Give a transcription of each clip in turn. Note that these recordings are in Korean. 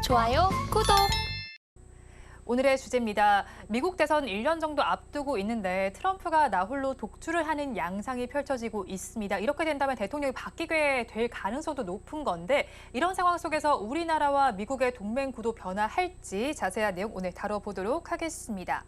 좋아요, 구독! 오늘의 주제입니다. 미국 대선 1년 정도 앞두고 있는데 트럼프가 나홀로 독주를 하는 양상이 펼쳐지고 있습니다. 이렇게 된다면 대통령이 바뀌게 될 가능성도 높은 건데 이런 상황 속에서 우리나라와 미국의 동맹 구도 변화할지 자세한 내용 오늘 다뤄보도록 하겠습니다.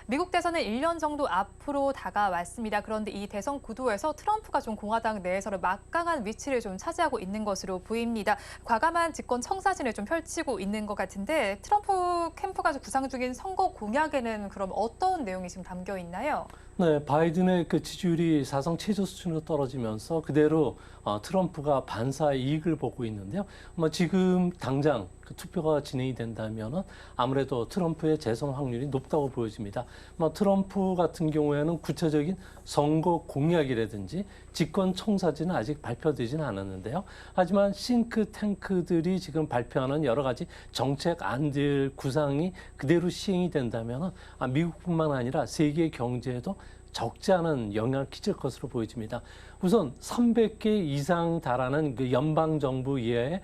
미국 대선은 1년 정도 앞으로 다가왔습니다. 그런데 이 대선 구도에서 트럼프가 좀 공화당 내에서는 막강한 위치를 좀 차지하고 있는 것으로 보입니다. 과감한 집권 청사진을 좀 펼치고 있는 것 같은데 트럼프 캠프가 구상 중인 선거 공약에는 그럼 어떤 내용이 지금 담겨 있나요? 네, 바이든의 그 지지율이 사상 최저 수준으로 떨어지면서 그대로 트럼프가 반사 이익을 보고 있는데요. 지금 당장 그 투표가 진행이 된다면은 아무래도 트럼프의 재선 확률이 높다고 보여집니다. 트럼프 같은 경우에는 구체적인 선거 공약이라든지 집권 청사진은 아직 발표되지는 않았는데요. 하지만 싱크탱크들이 지금 발표하는 여러 가지 정책 안들 구상이 그대로 시행이 된다면은 미국뿐만 아니라 세계 경제에도 적지 않은 영향을 끼칠 것으로 보여집니다. 우선 300개 이상 달하는 그 연방 정부 이하의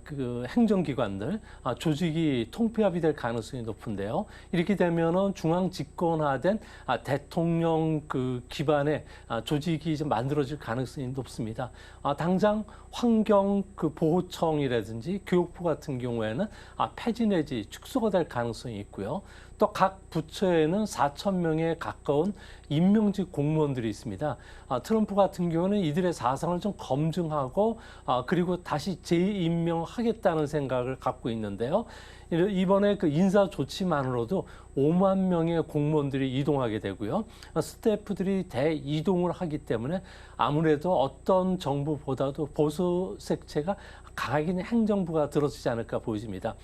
그 행정기관들 조직이 통폐합이 될 가능성이 높은데요. 이렇게 되면은 중앙 집권화된 대통령 그 기반의 조직이 좀 만들어질 가능성이 높습니다. 당장 환경 그 보호청이라든지 교육부 같은 경우에는 폐지 내지 축소가 될 가능성이 있고요. 또 각 부처에는 4,000명에 가까운 임명직 공무원들이 있습니다. 트럼프 같은 경우는 이들의 사상을 좀 검증하고 그리고 다시 재임명하겠다는 생각을 갖고 있는데요. 이번에 그 인사 조치만으로도 5만 명의 공무원들이 이동하게 되고요. 스태프들이 대이동을 하기 때문에 아무래도 어떤 정부보다도 보수 색채가 강하게 행정부가 들어서지 않을까 보여집니다.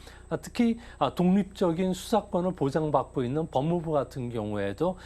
특히 독립적인 수사권을 보장받고 있는 법무부 같은 경우에도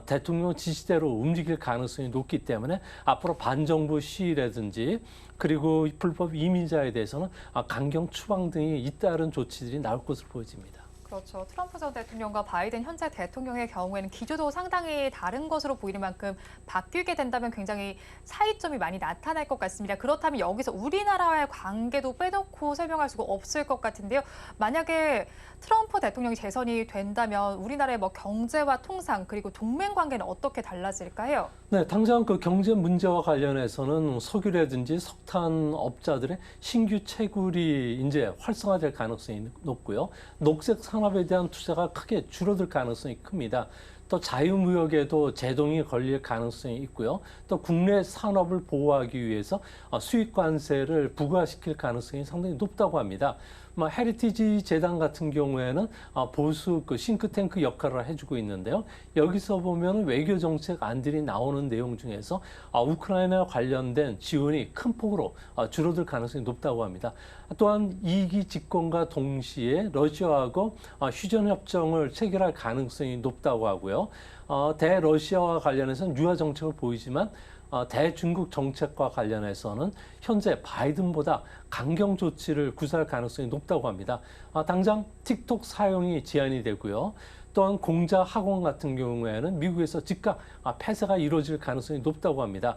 대통령 지시대로 움직일 가능성이 높기 때문에 앞으로 반정부 시위라든지 그리고 불법 이민자에 대해서는 강경 추방 등이 잇따른 조치들이 나올 것으로 보여집니다. 그렇죠. 트럼프 전 대통령과 바이든 현재 대통령의 경우에는 기조도 상당히 다른 것으로 보이는 만큼 바뀌게 된다면 굉장히 차이점이 많이 나타날 것 같습니다. 그렇다면 여기서 우리나라와의 관계도 빼놓고 설명할 수가 없을 것 같은데요. 만약에 트럼프 대통령이 재선이 된다면 우리나라의 경제와 통상 그리고 동맹 관계는 어떻게 달라질까요? 네, 당장 그 경제 문제와 관련해서는 석유라든지 석탄 업자들의 신규 채굴이 이제 활성화될 가능성이 높고요. 녹색 산업에 대한 투자가 크게 줄어들 가능성이 큽니다. 또 자유무역에도 제동이 걸릴 가능성이 있고요. 또 국내 산업을 보호하기 위해서 수입 관세를 부과시킬 가능성이 상당히 높다고 합니다. 헤리티지 재단 같은 경우에는 보수 그 싱크탱크 역할을 해주고 있는데요. 여기서 보면 외교 정책 안들이 나오는 내용 중에서 우크라이나 관련된 지원이 큰 폭으로 줄어들 가능성이 높다고 합니다. 또한 2기 집권과 동시에 러시아하고 휴전협정을 체결할 가능성이 높다고 하고요. 대러시아와 관련해서는 유화 정책을 보이지만 대중국 정책과 관련해서는 현재 바이든보다 강경 조치를 구사할 가능성이 높다고 합니다. 당장 틱톡 사용이 제한이 되고요. 또한 공자 학원 같은 경우에는 미국에서 즉각 폐쇄가 이루어질 가능성이 높다고 합니다.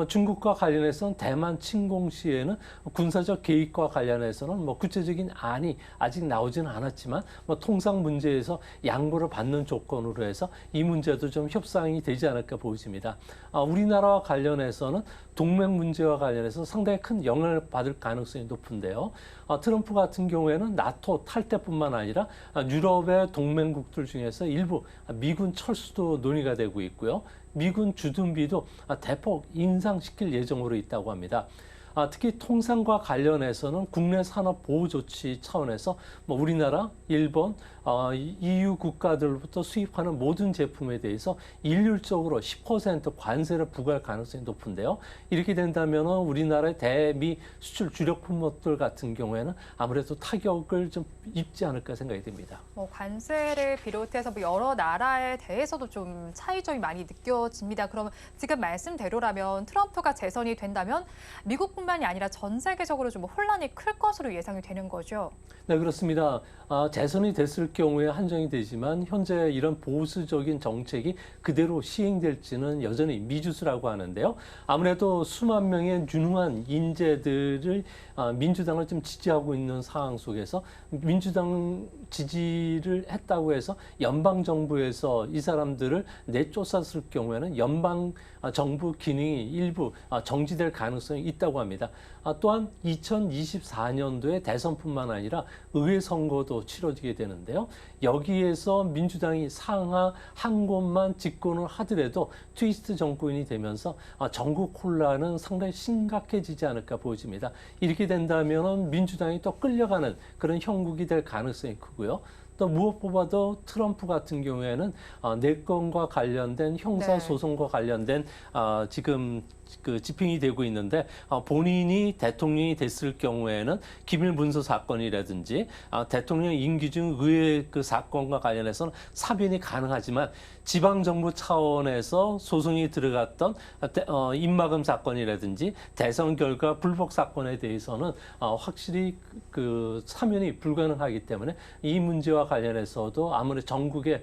중국과 관련해서는 대만 침공 시에는 군사적 개입과 관련해서는 구체적인 안이 아직 나오지는 않았지만 통상 문제에서 양보를 받는 조건으로 해서 이 문제도 좀 협상이 되지 않을까 보여집니다. 우리나라와 관련해서는 동맹 문제와 관련해서 상당히 큰 영향을 받을 가능성이 높은데요. 트럼프 같은 경우에는 나토 탈퇴뿐만 아니라 유럽의 동맹국들 중에서 일부 미군 철수도 논의가 되고 있고요. 미군 주둔비도 대폭 인상시킬 예정으로 있다고 합니다. 특히 통상과 관련해서는 국내 산업 보호 조치 차원에서 우리나라, 일본, EU 국가들로부터 수입하는 모든 제품에 대해서 일률적으로 10% 관세를 부과할 가능성이 높은데요. 이렇게 된다면 우리나라의 대미 수출 주력 품목들 같은 경우에는 아무래도 타격을 좀 입지 않을까 생각이 듭니다. 관세를 비롯해서 여러 나라에 대해서도 좀 차이점이 많이 느껴집니다. 그럼 지금 말씀대로라면 트럼프가 재선이 된다면 미국뿐만 미국뿐만이 아니라 전 세계적으로 좀 혼란이 클 것으로 예상이 되는 거죠. 네, 그렇습니다. 재선이 됐을 경우에 한정이 되지만 현재 이런 보수적인 정책이 그대로 시행될지는 여전히 미지수라고 하는데요. 아무래도 수만 명의 유능한 인재들을 민주당을 좀 지지하고 있는 상황 속에서 민주당 지지를 했다고 해서 연방 정부에서 이 사람들을 내쫓았을 경우에는 연방 정부 기능이 일부 정지될 가능성이 있다고 합니다. 또한 2024년도에 대선뿐만 아니라 의회 선거도 치러지게 되는데요. 여기에서 민주당이 상하 한 곳만 집권을 하더라도 트위스트 정권이 되면서 전국 혼란은 상당히 심각해지지 않을까 보여집니다. 이렇게 된다면 민주당이 또 끌려가는 그런 형국이 될 가능성이 크고요. 또 무엇보다도 트럼프 같은 경우에는 내건과 관련된 형사소송과 관련된 지금 그 집행이 되고 있는데 본인이 대통령이 됐을 경우에는 기밀 문서 사건이라든지 대통령 임기 중 의회 그 사건과 관련해서는 사변이 가능하지만 지방 정부 차원에서 소송이 들어갔던 입막음 사건이라든지 대선 결과 불복 사건에 대해서는 확실히 그 사면이 불가능하기 때문에 이 문제와 관련해서도 아무래도 전국에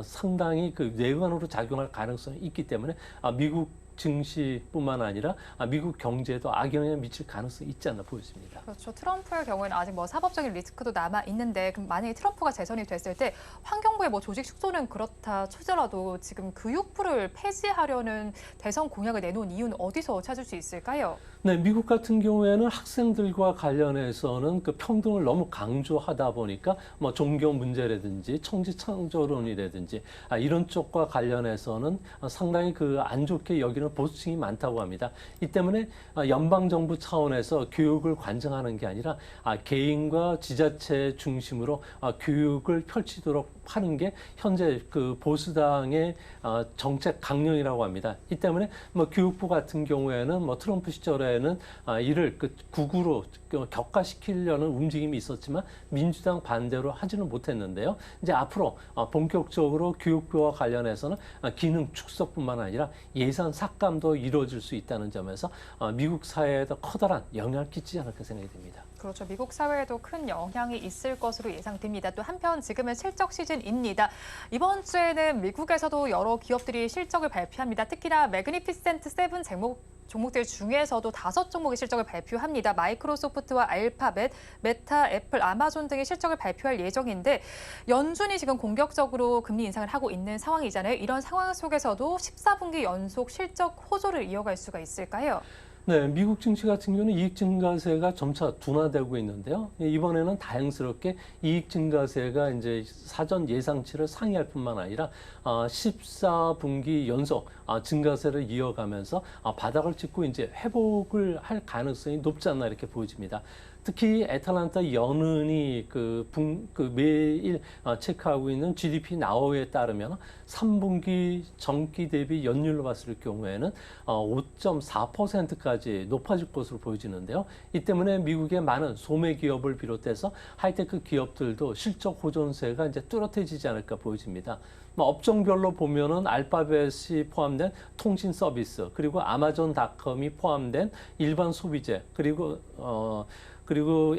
상당히 그 뇌관으로 작용할 가능성이 있기 때문에 미국 증시뿐만 아니라 미국 경제에도 악영향을 미칠 가능성이 있지 않나 보여집니다. 그렇죠. 트럼프의 경우에는 아직 뭐 사법적인 리스크도 남아 있는데 그럼 만약에 트럼프가 재선이 됐을 때 환경부의 뭐 조직 축소는 그렇다 치더라도 지금 교육부를 폐지하려는 대선 공약을 내놓은 이유는 어디서 찾을 수 있을까요? 네, 미국 같은 경우에는 학생들과 관련해서는 그 평등을 너무 강조하다 보니까 뭐 종교 문제라든지 청지 창조론이라든지 이런 쪽과 관련해서는 상당히 그 안 좋게 여기는 보수층이 많다고 합니다. 이 때문에 연방 정부 차원에서 교육을 관장하는 게 아니라 개인과 지자체 중심으로 교육을 펼치도록 하는 게 현재 그 보수당의 정책 강령이라고 합니다. 이 때문에 뭐 교육부 같은 경우에는 뭐 트럼프 시절에는 이를 그 극우로 격화시키려는 움직임이 있었지만 민주당 반대로 하지는 못했는데요. 이제 앞으로 본격적으로 교육부와 관련해서는 기능 축소뿐만 아니라 예산 삭감도 이루어질 수 있다는 점에서 미국 사회에도 커다란 영향을 끼치지 않을까 생각이 됩니다. 그렇죠. 미국 사회에도 큰 영향이 있을 것으로 예상됩니다. 또 한편 지금은 실적 시즌입니다. 이번 주에는 미국에서도 여러 기업들이 실적을 발표합니다. 특히나 매그니피센트 세븐 종목들 중에서도 5종목의 실적을 발표합니다. 마이크로소프트와 알파벳, 메타, 애플, 아마존 등의 실적을 발표할 예정인데 연준이 지금 공격적으로 금리 인상을 하고 있는 상황이잖아요. 이런 상황 속에서도 14분기 연속 실적 호조를 이어갈 수가 있을까요? 네, 미국 증시 같은 경우는 이익 증가세가 점차 둔화되고 있는데요. 이번에는 다행스럽게 이익 증가세가 이제 사전 예상치를 상회할 뿐만 아니라 14분기 연속 증가세를 이어가면서 바닥을 찍고 이제 회복을 할 가능성이 높지 않나 이렇게 보여집니다. 특히 애틀란타 연은이 매일 체크하고 있는 GDP 나우에 따르면 3분기 전기 대비 연율로 봤을 경우에는 5.4%까지 높아질 것으로 보여지는데요. 이 때문에 미국의 많은 소매 기업을 비롯해서 하이테크 기업들도 실적 호전세가 이제 뚜렷해지지 않을까 보여집니다. 업종별로 보면은 알파벳이 포함된 통신 서비스, 그리고 아마존닷컴이 포함된 일반 소비재, 그리고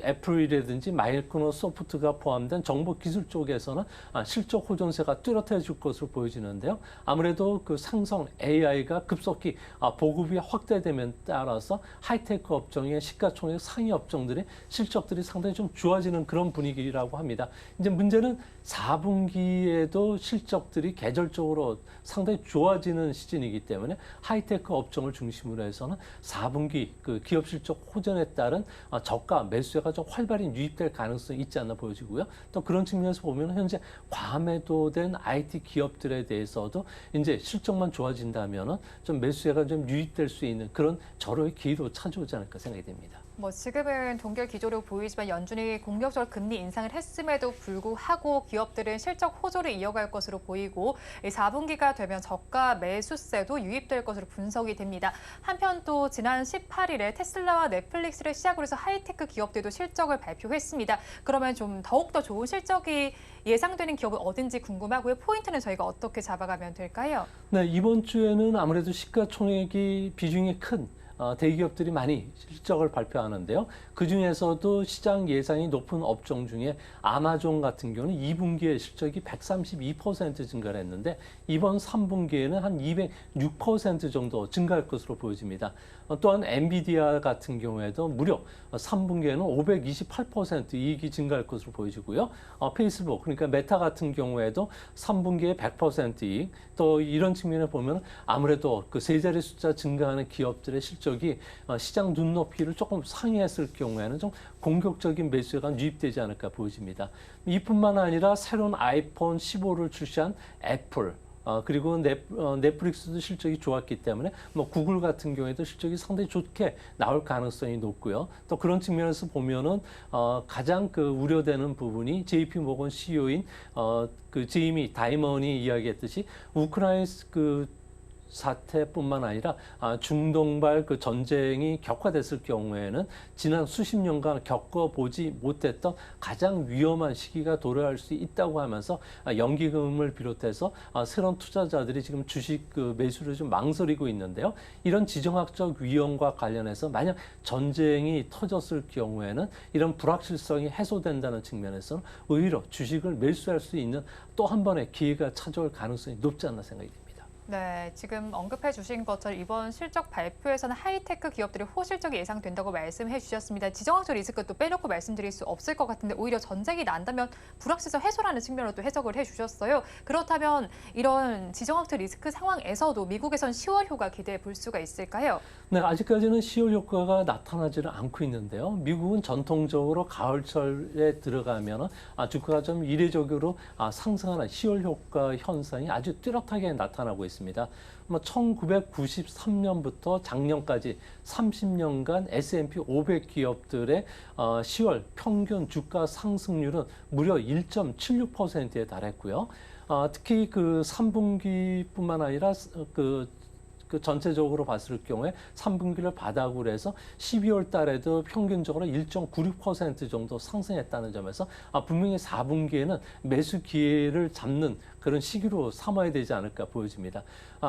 애플이라든지 마이크로소프트가 포함된 정보기술 쪽에서는 실적 호전세가 뚜렷해질 것으로 보여지는데요. 아무래도 그 상성 AI가 급속히 보급이 확대되면 따라서 하이테크 업종의 시가총액 상위 업종들의 실적들이 상당히 좀 좋아지는 그런 분위기라고 합니다. 이제 문제는 4분기에도 실적들이 계절적으로 상당히 좋아지는 시즌이기 때문에 하이테크 업종을 중심으로 해서는 4분기 그 기업 실적 호전에 따른 저가 매수세가 좀 활발히 유입될 가능성이 있지 않나 보여지고요. 또 그런 측면에서 보면 현재 과매도된 IT 기업들에 대해서도 이제 실적만 좋아진다면은 좀 매수세가 좀 유입될 수 있는 그런 절호의 기회도 찾아오지 않을까 생각이 됩니다. 지금은 동결 기조로 보이지만 연준이 공격적으로 금리 인상을 했음에도 불구하고 기업들은 실적 호조를 이어갈 것으로 보이고 4분기가 되면 저가 매수세도 유입될 것으로 분석이 됩니다. 한편 또 지난 18일에 테슬라와 넷플릭스를 시작으로 해서 하이테크 기업들도 실적을 발표했습니다. 그러면 좀 더욱더 좋은 실적이 예상되는 기업은 어딘지 궁금하고요. 포인트는 저희가 어떻게 잡아가면 될까요? 네, 이번 주에는 아무래도 시가총액이 비중이 큰 대기업들이 많이 실적을 발표하는데요. 그중에서도 시장 예상이 높은 업종 중에 아마존 같은 경우는 2분기에 실적이 132% 증가를 했는데 이번 3분기에는 한 206% 정도 증가할 것으로 보여집니다. 또한 엔비디아 같은 경우에도 무려 3분기에는 528% 이익이 증가할 것으로 보여지고요. 페이스북, 그러니까 메타 같은 경우에도 3분기에 100% 이익, 또 이런 측면에 보면 아무래도 그 세 자리 숫자 증가하는 기업들의 실적이 시장 눈높이를 조금 상회했을 경우에는 좀 공격적인 매수가 유입되지 않을까 보여집니다. 이뿐만 아니라 새로운 아이폰 15를 출시한 애플, 그리고 넷플릭스도 실적이 좋았기 때문에 뭐 구글 같은 경우에도 실적이 상당히 좋게 나올 가능성이 높고요. 또 그런 측면에서 보면은 가장 그 우려되는 부분이 JP 모건 CEO인 그 제이미 다이먼이 이야기했듯이 우크라이나 그 사태뿐만 아니라 중동발 그 전쟁이 격화됐을 경우에는 지난 수십 년간 겪어보지 못했던 가장 위험한 시기가 도래할 수 있다고 하면서 연기금을 비롯해서 새로운 투자자들이 지금 주식 그 매수를 좀 망설이고 있는데요. 이런 지정학적 위험과 관련해서 만약 전쟁이 터졌을 경우에는 이런 불확실성이 해소된다는 측면에서는 오히려 주식을 매수할 수 있는 또 한 번의 기회가 찾아올 가능성이 높지 않나 생각이 듭니다. 네, 지금 언급해 주신 것처럼 이번 실적 발표에서는 하이테크 기업들의 호실적이 예상된다고 말씀해 주셨습니다. 지정학적 리스크 또 빼놓고 말씀드릴 수 없을 것 같은데 오히려 전쟁이 난다면 불확실성 해소라는 측면으로 또 해석을 해 주셨어요. 그렇다면 이런 지정학적 리스크 상황에서도 미국에선 10월효가 기대해 볼 수가 있을까요? 네, 아직까지는 10월 효과가 나타나지는 않고 있는데요. 미국은 전통적으로 가을철에 들어가면 주가가 좀 이례적으로 상승하는 10월 효과 현상이 아주 뚜렷하게 나타나고 있습니다. 1993년부터 작년까지 30년간 S&P 500 기업들의 10월 평균 주가 상승률은 무려 1.76%에 달했고요. 특히 그 3분기뿐만 아니라 그 전체적으로 봤을 경우에 3분기를 바닥으로 해서 12월 달에도 평균적으로 1.96% 정도 상승했다는 점에서 분명히 4분기에는 매수 기회를 잡는 그런 시기로 삼아야 되지 않을까 보여집니다.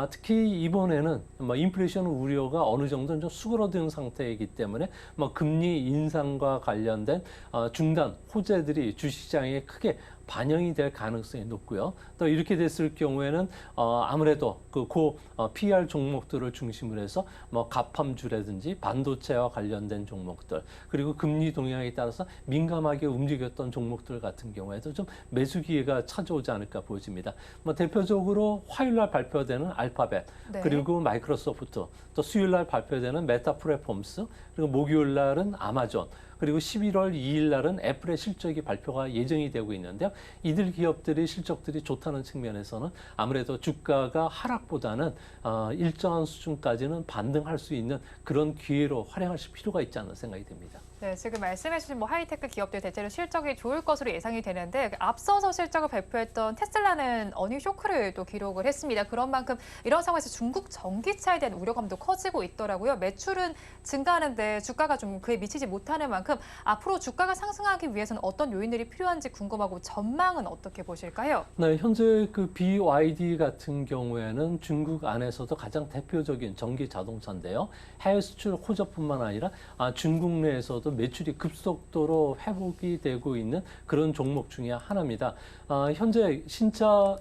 특히 이번에는 인플레이션 우려가 어느 정도는 좀 수그러든 상태이기 때문에 금리 인상과 관련된 중단 호재들이 주식시장에 크게 반영이 될 가능성이 높고요. 또 이렇게 됐을 경우에는 아무래도 PR 종목들을 중심으로 해서 가팜주라든지 반도체와 관련된 종목들 그리고 금리 동향에 따라서 민감하게 움직였던 종목들 같은 경우에도 좀 매수 기회가 찾아오지 않을까 보여집니다. 대표적으로 화요일날 발표되는 알파벳 네. 그리고 마이크로소프트 또 수요일날 발표되는 메타 플랫폼스 그리고 목요일날은 아마존 그리고 11월 2일 날은 애플의 실적이 발표가 예정이 되고 있는데요. 이들 기업들의 실적들이 좋다는 측면에서는 아무래도 주가가 하락보다는 일정한 수준까지는 반등할 수 있는 그런 기회로 활용하실 필요가 있지 않나 생각이 듭니다. 네, 지금 말씀해주신 하이테크 기업들 대체로 실적이 좋을 것으로 예상이 되는데 앞서서 실적을 발표했던 테슬라는 어닝 쇼크를 또 기록을 했습니다. 그런 만큼 이런 상황에서 중국 전기차에 대한 우려감도 커지고 있더라고요. 매출은 증가하는데 주가가 좀 그에 미치지 못하는 만큼 앞으로 주가가 상승하기 위해서는 어떤 요인들이 필요한지 궁금하고 전망은 어떻게 보실까요? 네, 현재 그 BYD 같은 경우에는 중국 안에서도 가장 대표적인 전기 자동차인데요. 해외 수출 호조뿐만 아니라 중국 내에서도 매출이 급속도로 회복이 되고 있는 그런 종목 중에 하나입니다. 현재 신차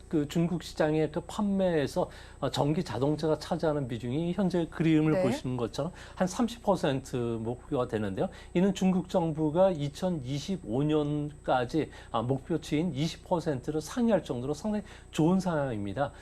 그 중국 시장의 그 판매에서 전기 자동차가 차지하는 비중이 현재 그림을 네. 보시는 것처럼 한 30% 목표가 되는데요. 이는 중국 정부가 2025년까지 목표치인 20%를 상회할 정도로 상당히 좋은 상황입니다.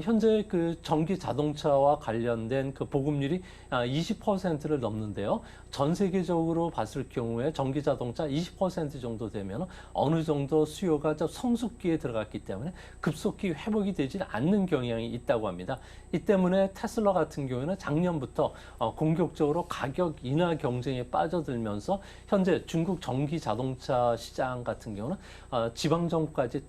현재 그 전기 자동차와 관련된 그 보급률이 20%를 넘는데요. 전 세계적으로 봤을 경우에 전기 자동차 20% 정도 되면 어느 정도 수요가 좀 성숙기에 들어갔기 때문에 급속히 회복이 되지 않는 경향이 있다고 합니다. 이 때문에 테슬라 같은 경우에는 작년부터 공격적으로 가격 인하 경쟁에 빠져들면서 현재 중국 전기 자동차 시장 같은 경우는 지방 정부까지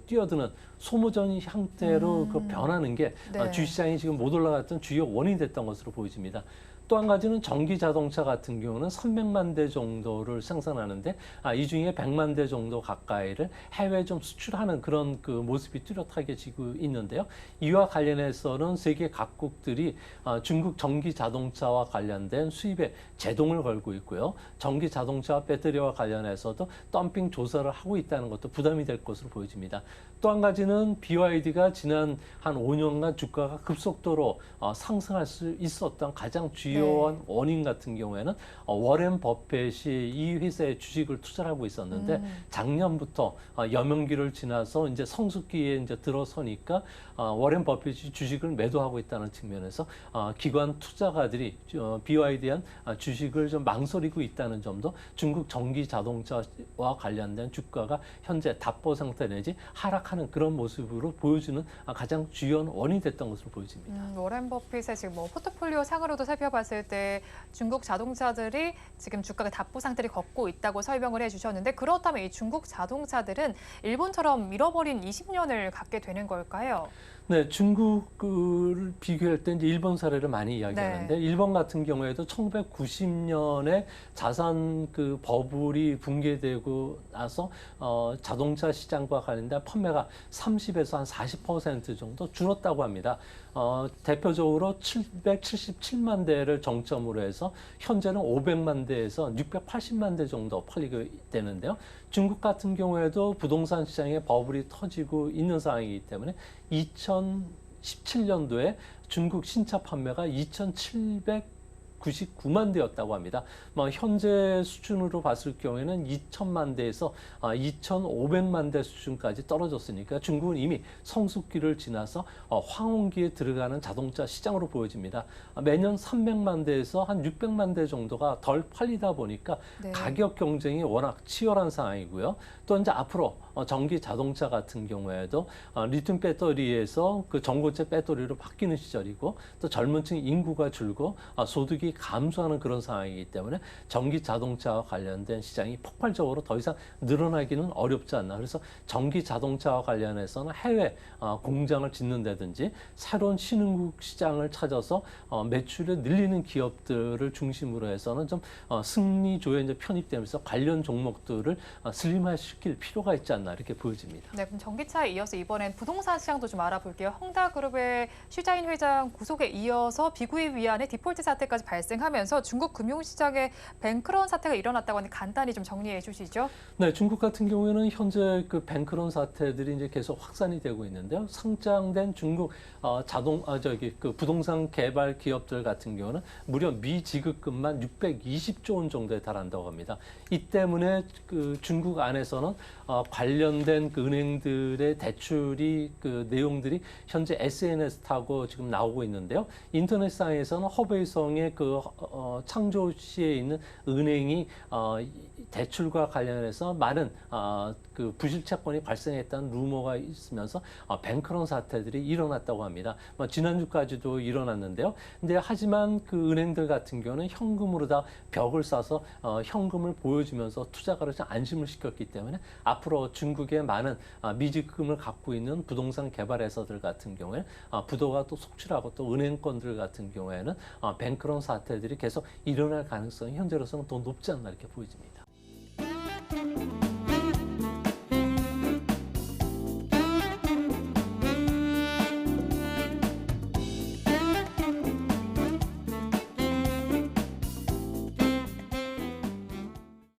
뛰어드는 소모전 형태로 그 변하는 게 네. 주시장이 지금 못 올라갔던 주요 원인이 됐던 것으로 보여집니다. 또 한 가지는 전기 자동차 같은 경우는 300만 대 정도를 생산하는데 이 중에 100만 대 정도 가까이를 해외에 좀 수출하는 그런 그 모습이 뚜렷하게 지고 있는데요. 이와 관련해서는 세계 각국들이 중국 전기 자동차와 관련된 수입에 제동을 걸고 있고요. 전기 자동차 배터리와 관련해서도 덤핑 조사를 하고 있다는 것도 부담이 될 것으로 보여집니다. 또 한 가지는 BYD가 지난 한 5년간 주가가 급속도로 상승할 수 있었던 가장 주요한 원인 같은 경우에는 워렌 버핏이 이 회사의 주식을 투자를 하고 있었는데 작년부터 여명기를 지나서 이제 성숙기에 이제 들어서니까 워렌 버핏이 주식을 매도하고 있다는 측면에서 기관 투자가들이 BYD에 대한 주식을 좀 망설이고 있다는 점도 중국 전기 자동차와 관련된 주가가 현재 답보 상태 내지 하락하는 그런 모습으로 보여주는 가장 주요한 원인이 됐던 것으로 보여집니다. 워렌 버핏의 지금 뭐 포트폴리오 상으로도 살펴봤을 때 중국 자동차들이 지금 주가가 답보 상태를 걷고 있다고 설명을 해주셨는데 그렇다면 이 중국 자동차들은 일본처럼 잃어버린 20년을 갖게 되는 걸까요? 네, 중국을 비교할 때 이제 일본 사례를 많이 이야기하는데 일본 같은 경우에도 1990년에 자산 그 버블이 붕괴되고 나서 자동차 시장과 관련된 판매가 30에서 한 40% 정도 줄었다고 합니다. 대표적으로 777만 대를 정점으로 해서 현재는 500만 대에서 680만 대 정도 팔리게 되는데요. 중국 같은 경우에도 부동산 시장에 버블이 터지고 있는 상황이기 때문에 2017년도에 중국 신차 판매가 2,799만 대였다고 합니다. 현재 수준으로 봤을 경우에는 2천만 대에서 2,500만 대 수준까지 떨어졌으니까 중국은 이미 성숙기를 지나서 황혼기에 들어가는 자동차 시장으로 보여집니다. 매년 300만 대에서 한 600만 대 정도가 덜 팔리다 보니까 가격 경쟁이 워낙 치열한 상황이고요. 또 이제 앞으로 전기 자동차 같은 경우에도 리튬 배터리에서 그 전고체 배터리로 바뀌는 시절이고 또 젊은 층 인구가 줄고 소득이 감소하는 그런 상황이기 때문에 전기 자동차와 관련된 시장이 폭발적으로 더 이상 늘어나기는 어렵지 않나. 그래서 전기 자동차와 관련해서는 해외 공장을 짓는다든지 새로운 신흥국 시장을 찾아서 매출을 늘리는 기업들을 중심으로 해서는 좀 승리조에 이제 편입되면서 관련 종목들을 슬림화시킬 필요가 있지 않나 이렇게 보여집니다. 네, 그럼 전기차에 이어서 이번엔 부동산 시장도 좀 알아볼게요. 헝다그룹의 슈자인 회장 구속에 이어서 비구입 위안의 디폴트 사태까지 발생하면서 중국 금융시장에 뱅크런 사태가 일어났다고 하는데 간단히 좀 정리해 주시죠. 네, 중국 같은 경우에는 현재 그 뱅크런 사태들이 이제 계속 확산이 되고 있는데요. 상장된 중국 그 부동산 개발 기업들 같은 경우는 무려 미지급금만 620조 원 정도에 달한다고 합니다. 이 때문에 그 중국 안에서는 관련된 그 은행들의 대출이 그 내용들이 현재 SNS 타고 지금 나오고 있는데요. 인터넷상에서는 허베이성의 그 창조시에 있는 은행이 대출과 관련해서 많은 그 부실 채권이 발생했다는 루머가 있으면서 뱅크런 사태들이 일어났다고 합니다. 지난주까지도 일어났는데요. 근데 하지만 그 은행들 같은 경우는 현금으로 다 벽을 싸서 현금을 보여주면서 투자가를 안심을 시켰기 때문에 앞으로 중국의 많은 미지급금을 갖고 있는 부동산 개발 회사들 같은 경우에 부도가 또 속출하고 또 은행권들 같은 경우에는 뱅크런 사태들이 계속 일어날 가능성이 현재로서는 더 높지 않나 이렇게 보여집니다.